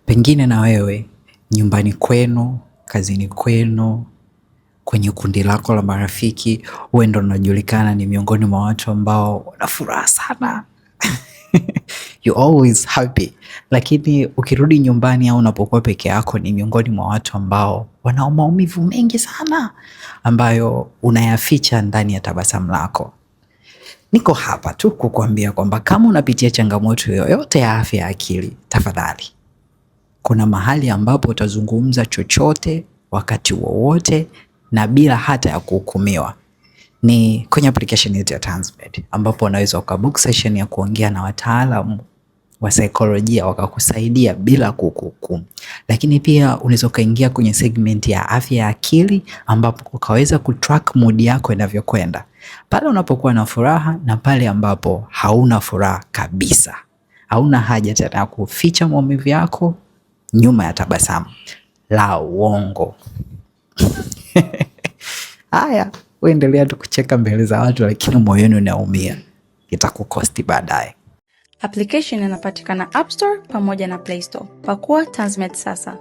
Pengine na wewe nyumbani kwenu, kazini kwenu, kwenye kundi lako la marafiki, wewe ndo unajulikana ni miongoni mwa watu ambao wana furaha sana. You always happy. Lakini ukirudi nyumbani au unapokuwa peke yako ni miongoni mwa watu ambao wana maumivu mengi sana ambayo unayaficha ndani ya tabasamu lako. Niko hapa tu kukuambia kwamba kama unapitia changamoto yoyote ya afya ya akili, tafadhali kuna mahali ambapo utazungumza chochote wakati wowote na bila hata ya kuhukumiwa. Ni kwenye application yetu ya Tanzmed, ambapo unaweza ukabook session ya kuongea na wataalamu wa saikolojia wakakusaidia bila kukuhukumu. Lakini pia unaweza ukaingia kwenye segment ya afya ya akili ambapo ukaweza kutrack mood yako inavyokwenda, pale unapokuwa na furaha na pale ambapo hauna furaha kabisa. Hauna haja tena ya kuficha maumivu yako nyuma ya tabasamu la uongo. Haya, uendelea tu kucheka mbele za watu lakini moyoni unaumia. Itakukosti baadaye. Application inapatikana App Store pamoja na Play Store. Pakua Tanzmed sasa.